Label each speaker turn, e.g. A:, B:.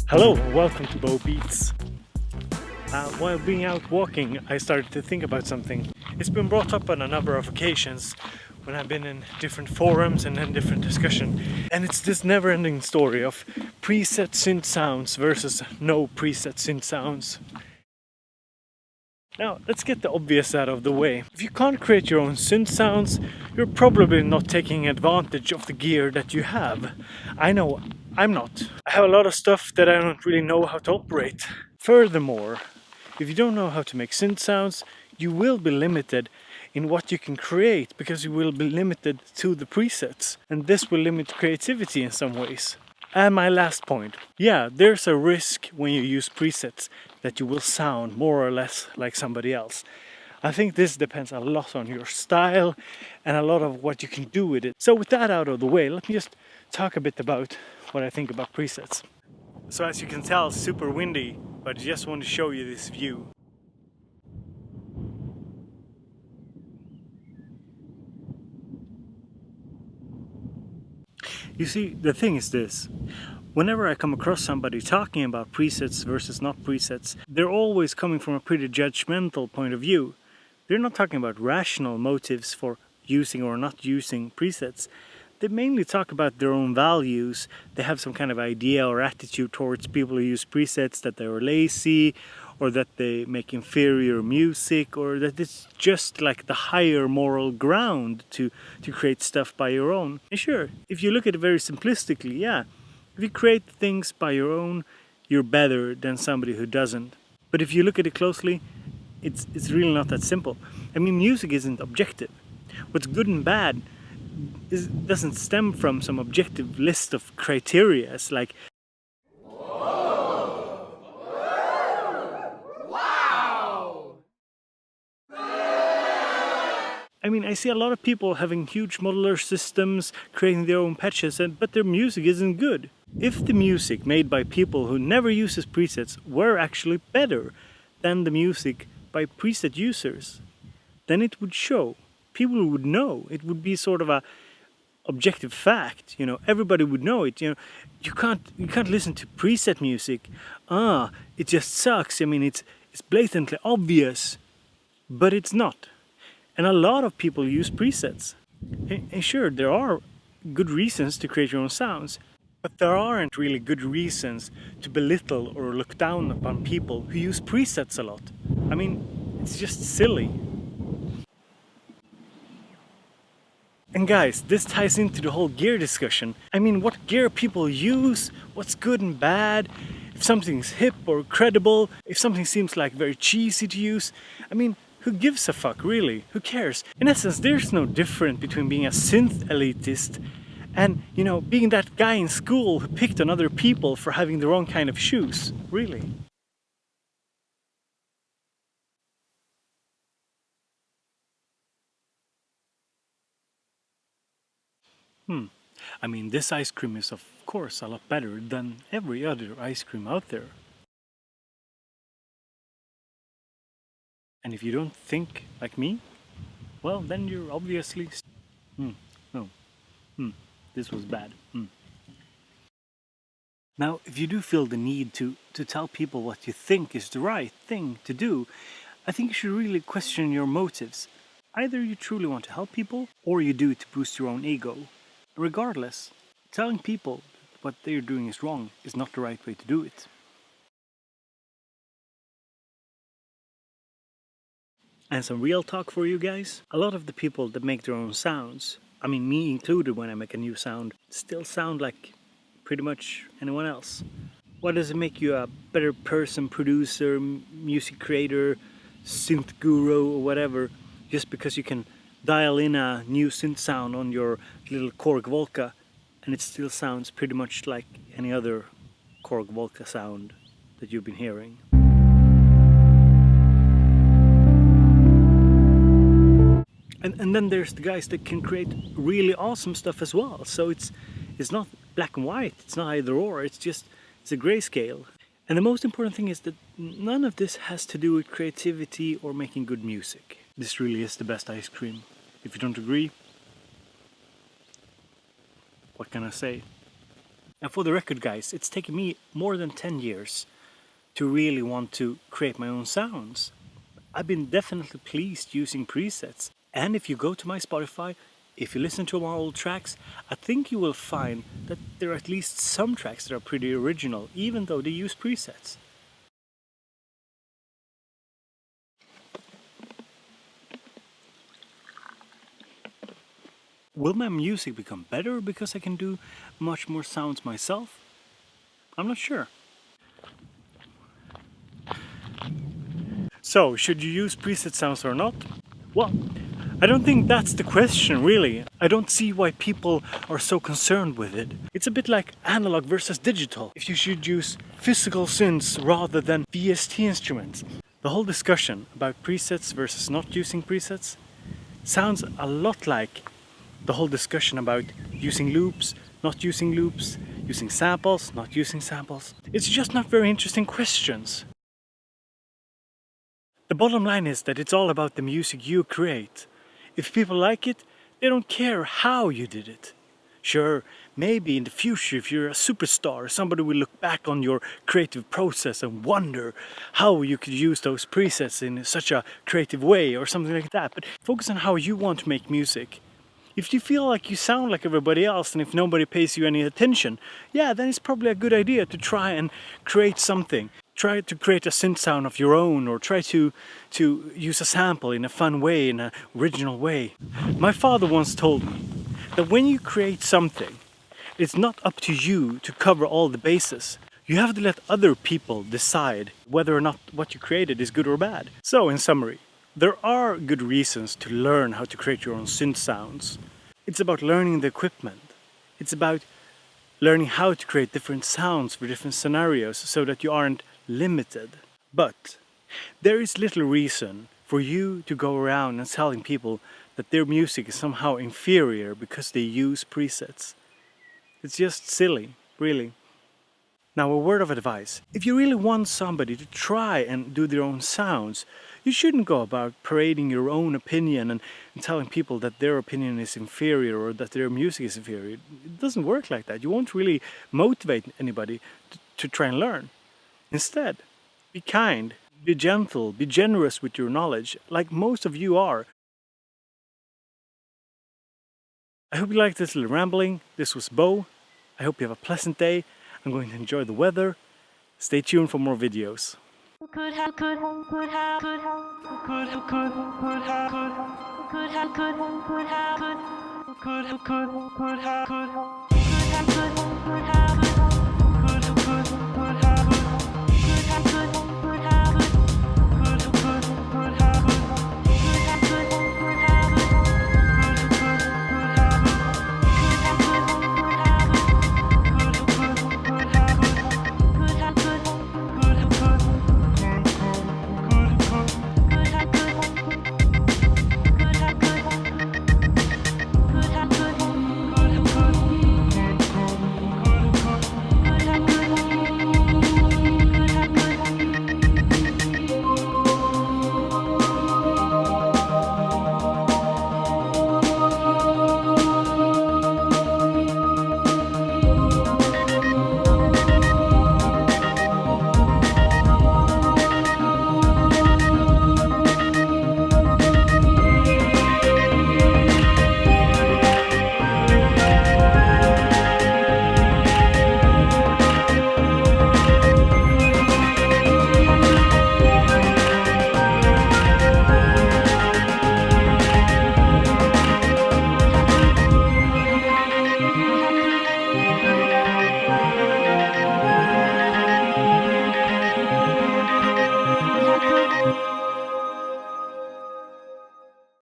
A: Hello, welcome to BoBeats. While being out walking, I started to think about something. It's been brought up on a number of occasions when I've been in different forums and in different discussion. And it's this never-ending story of preset synth sounds versus no preset synth sounds. Now, let's get the obvious out of the way. If you can't create your own synth sounds, you're probably not taking advantage of the gear that you have. I know, I'm not. I have a lot of stuff that I don't really know how to operate. Furthermore, if you don't know how to make synth sounds, you will be limited in what you can create because you will be limited to the presets. And this will limit creativity in some ways. And my last point, yeah, there's a risk when you use presets that you will sound more or less like somebody else. I think this depends a lot on your style and a lot of what you can do with it. So with that out of the way, let me just talk a bit about what I think about presets. So as you can tell, it's super windy, but I just want to show you this view. You see, the thing is this. Whenever I come across somebody talking about presets versus not presets, they're always coming from a pretty judgmental point of view. They're not talking about rational motives for using or not using presets. They mainly talk about their own values. They have some kind of idea or attitude towards people who use presets, that they're lazy, or that they make inferior music, or that it's just like the higher moral ground to create stuff by your own. And sure, if you look at it very simplistically, yeah, if you create things by your own, you're better than somebody who doesn't. But if you look at it closely, it's really not that simple. I mean, music isn't objective. What's good and bad doesn't stem from some objective list of criteria. It's like, I mean, I see a lot of people having huge modular systems, creating their own patches, but their music isn't good. If the music made by people who never uses presets were actually better than the music by preset users, then it would show. People would know. It would be sort of a objective fact. You know, everybody would know it. You know, you can't listen to preset music. It just sucks. I mean, it's blatantly obvious, but it's not. And a lot of people use presets. And sure, there are good reasons to create your own sounds, but there aren't really good reasons to belittle or look down upon people who use presets a lot. I mean, it's just silly. And guys, this ties into the whole gear discussion. I mean, what gear people use, what's good and bad, if something's hip or credible, if something seems like very cheesy to use. I mean, who gives a fuck, really? Who cares? In essence, there's no difference between being a synth elitist and, you know, being that guy in school who picked on other people for having the wrong kind of shoes. Really. I mean, this ice cream is of course a lot better than every other ice cream out there. And if you don't think like me, well, then you're obviously... no. This was bad. Now, if you do feel the need to tell people what you think is the right thing to do, I think you should really question your motives. Either you truly want to help people, or you do it to boost your own ego. Regardless, telling people what they're doing is wrong is not the right way to do it. And some real talk for you guys. A lot of the people that make their own sounds, I mean me included when I make a new sound, still sound like pretty much anyone else. What does it make you a better person, producer, music creator, synth guru or whatever, just because you can dial in a new synth sound on your little Korg Volca and it still sounds pretty much like any other Korg Volca sound that you've been hearing? And then there's the guys that can create really awesome stuff as well. So it's not black and white, it's not either or, it's a grayscale. And the most important thing is that none of this has to do with creativity or making good music. This really is the best ice cream. If you don't agree, what can I say? And for the record, guys, it's taken me more than 10 years to really want to create my own sounds. I've been definitely pleased using presets. And if you go to my Spotify, if you listen to my old tracks, I think you will find that there are at least some tracks that are pretty original, even though they use presets. Will my music become better because I can do much more sounds myself? I'm not sure. So, should you use preset sounds or not? Well, I don't think that's the question, really. I don't see why people are so concerned with it. It's a bit like analog versus digital. If you should use physical synths rather than VST instruments. The whole discussion about presets versus not using presets sounds a lot like the whole discussion about using loops, not using loops, using samples, not using samples. It's just not very interesting questions. The bottom line is that it's all about the music you create. If people like it, they don't care how you did it. Sure, maybe in the future, if you're a superstar, somebody will look back on your creative process and wonder how you could use those presets in such a creative way or something like that. But focus on how you want to make music. If you feel like you sound like everybody else and if nobody pays you any attention, yeah, then it's probably a good idea to try and create something. Try to create a synth sound of your own, or try to use a sample in a fun way, in an original way. My father once told me that when you create something, it's not up to you to cover all the bases. You have to let other people decide whether or not what you created is good or bad. So, in summary, there are good reasons to learn how to create your own synth sounds. It's about learning the equipment. It's about learning how to create different sounds for different scenarios so that you aren't limited. But there is little reason for you to go around and telling people that their music is somehow inferior because they use presets. It's just silly, really. Now, a word of advice. If you really want somebody to try and do their own sounds, you shouldn't go about parading your own opinion and telling people that their opinion is inferior or that their music is inferior. It doesn't work like that. You won't really motivate anybody to try and learn. Instead, be kind, be gentle, be generous with your knowledge, like most of you are. I hope you liked this little rambling. This was Bo. I hope you have a pleasant day. I'm going to enjoy the weather. Stay tuned for more videos. Could have